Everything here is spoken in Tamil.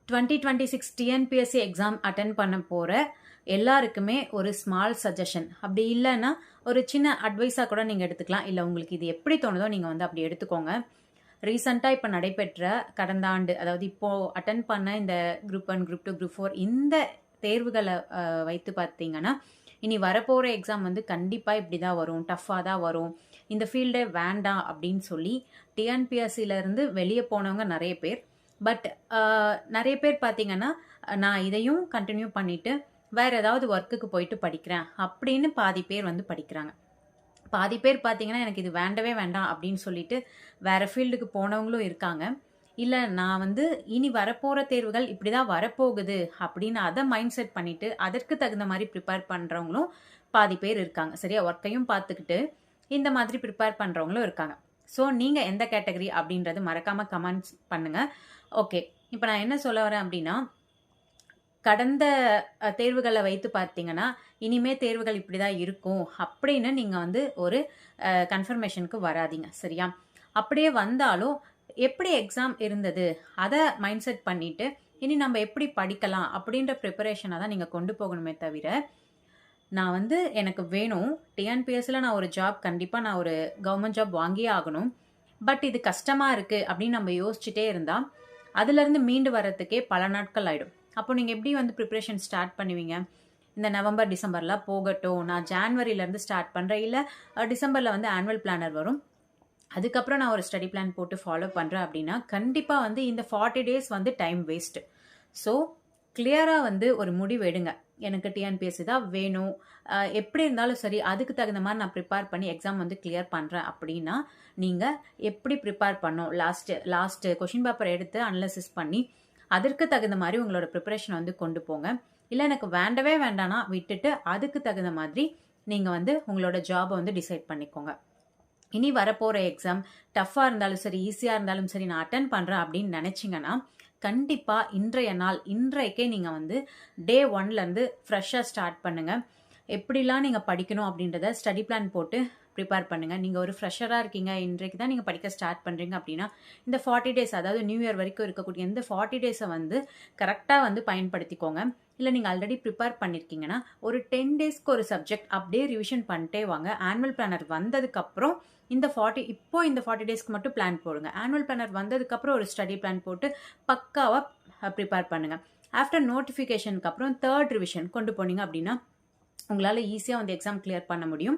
2026 டிஎன்பிஎஸ்சி எக்ஸாம் அட்டன் பண்ண போகிற எல்லாருக்குமே ஒரு ஸ்மால் சஜஷன், அப்படி இல்லைன்னா ஒரு சின்ன அட்வைஸாக கூட நீங்கள் எடுத்துக்கலாம். இல்லை உங்களுக்கு இது எப்படி தோணுதோ நீங்கள் வந்து அப்படி எடுத்துக்கோங்க. ரீசெண்டாக இப்போ நடைபெற்ற கடந்த ஆண்டு, அதாவது இப்போது அட்டன் பண்ண இந்த குரூப் 1, குரூப் 2, குரூப் 4 இந்த தேர்வுகளை வைத்து பார்த்தீங்கன்னா இனி வரப்போகிற எக்ஸாம் வந்து கண்டிப்பாக இப்படி தான் வரும், டஃப்பாக தான் வரும், இந்த ஃபீல்டே வேண்டாம் அப்படின்னு சொல்லி டிஎன்பிஎஸ்சியிலேருந்து வெளியே போனவங்க நிறைய பேர். பட் நிறைய பேர் பார்த்தீங்கன்னா நான் இதையும் கண்டினியூ பண்ணிவிட்டு வேறு ஏதாவது ஒர்க்குக்கு போயிட்டு படிக்கிறேன் அப்படின்னு பாதி பேர் வந்து படிக்கிறாங்க. பாதி பேர் பார்த்தீங்கன்னா எனக்கு இது வேண்டவே வேண்டாம் அப்படின்னு சொல்லிட்டு வேறு ஃபீல்டுக்கு போனவங்களும் இருக்காங்க. இல்லை நான் வந்து இனி வரப்போகிற தேர்வுகள் இப்படி தான் வரப்போகுது அப்படின்னு அதை மைண்ட் செட் பண்ணிவிட்டு அதற்கு தகுந்த மாதிரி ப்ரிப்பேர் பண்ணுறவங்களும் பாதி பேர் இருக்காங்க. சரியா, ஒர்க்கையும் பார்த்துக்கிட்டு இந்த மாதிரி ப்ரிப்பேர் பண்ணுறவங்களும் இருக்காங்க. ஸோ நீங்கள் எந்த கேட்டகரி அப்படின்றது மறக்காமல் கமெண்ட்ஸ் பண்ணுங்கள். ஓகே, இப்போ நான் என்ன சொல்ல வரேன் அப்படின்னா, கடந்த தேர்வுகளை வைத்து பார்த்தீங்கன்னா இனிமே தேர்வுகள் இப்படி தான் இருக்கும் அப்படின்னு நீங்கள் வந்து ஒரு கன்ஃபர்மேஷனுக்கு வராதிங்க. சரியா, அப்படியே வந்தாலும் எப்படி எக்ஸாம் இருந்தது அதை மைண்ட் செட் பண்ணிவிட்டு இனி நம்ம எப்படி படிக்கலாம் அப்படின்ற ப்ரிப்பரேஷனை தான் நீங்கள் கொண்டு போகணுமே தவிர, நான் வந்து எனக்கு வேணும் டிஎன்பிஎஸ்சியில் நான் ஒரு ஜாப், கண்டிப்பாக நான் ஒரு கவர்மெண்ட் ஜாப் வாங்கியே ஆகணும், பட் இது கஷ்டமாக இருக்குது அப்படின்னு நம்ம யோசிச்சுட்டே இருந்தால் அதுலேருந்து மீண்டு வர்றதுக்கே பல நாட்கள் ஆகிடும். அப்போ நீங்கள் எப்படி வந்து ப்ரிப்ரேஷன் ஸ்டார்ட் பண்ணுவீங்க? இந்த நவம்பர் டிசம்பர்லாம் போகட்டும், நான் ஜான்வரியிலேருந்து ஸ்டார்ட் பண்ணுறேன், இல்லை டிசம்பரில் வந்து ஆனுவல் பிளானர் வரும், அதுக்கப்புறம் நான் ஒரு ஸ்டடி பிளான் போட்டு ஃபாலோ பண்ணுறேன் அப்படின்னா கண்டிப்பாக வந்து இந்த 40 days வந்து டைம் வேஸ்ட்டு. ஸோ கிளியராக வந்து ஒரு முடிவு எடுங்க. எனக்கு டிஎன்பிஎஸ்சி தான் வேணும், எப்படி இருந்தாலும் சரி அதுக்கு தகுந்த மாதிரி நான் ப்ரிப்பேர் பண்ணி எக்ஸாம் வந்து கிளியர் பண்ணுறேன் அப்படின்னா நீங்கள் எப்படி ப்ரிப்பேர் பண்ணோம், லாஸ்ட்டு கொஷின் பேப்பர் எடுத்து அனலைசிஸ் பண்ணி அதற்கு தகுந்த மாதிரி உங்களோட ப்ரிப்பரேஷன் வந்து கொண்டு போங்க. இல்லை எனக்கு வேண்டவே வேண்டானா விட்டுட்டு அதுக்கு தகுந்த மாதிரி நீங்கள் வந்து உங்களோட ஜாபை வந்து டிசைட் பண்ணிக்கோங்க. இனி வரப்போகிற எக்ஸாம் டஃப்பாக இருந்தாலும் சரி ஈஸியாக இருந்தாலும் சரி நான் அட்டன் பண்ணுறேன் அப்படின்னு நினச்சிங்கன்னா கண்டிப்பாக இன்றைய நாள் இன்றைக்கே நீங்கள் வந்து டே 1லேருந்து ஃப்ரெஷ்ஷாக ஸ்டார்ட் பண்ணுங்கள். எப்படிலாம் நீங்கள் படிக்கணும் அப்படின்றத ஸ்டடி பிளான் போட்டு ப்ரிப்பேர் பண்ணுங்கள். நீங்கள் ஒரு ஃப்ரெஷராக இருக்கீங்க, இன்றைக்கு தான் நீங்கள் படிக்க ஸ்டார்ட் பண்ணுறீங்க அப்படின்னா இந்த 40 days, அதாவது நியூ இயர் வரைக்கும் இருக்கக்கூடிய இந்த 40 days-ஐ வந்து கரெக்டாக வந்து பயன்படுத்திக்கோங்க. இல்லை நீங்கள் ஆல்ரெடி ப்ரிப்பேர் பண்ணியிருக்கீங்கன்னா ஒரு 10 days-க்கு ஒரு சப்ஜெக்ட் அப்படியே ரிவிஷன் பண்ணிட்டே வாங்க. ஆனுவல் பிளானர் வந்ததுக்கப்புறம் இந்த 40 days-க்கு மட்டும் பிளான் போடுங்க. ஆனுவல் பிளானர் வந்ததுக்கப்புறம் ஒரு ஸ்டடி பிளான் போட்டு பக்காவாக ப்ரிப்பேர் பண்ணுங்கள். ஆஃப்டர் நோட்டிஃபிகேஷனுக்கு அப்புறம் 3rd ரிவிஷன் கொண்டு போனீங்க அப்படின்னா உங்களால் ஈஸியாக வந்து எக்ஸாம் கிளியர் பண்ண முடியும்.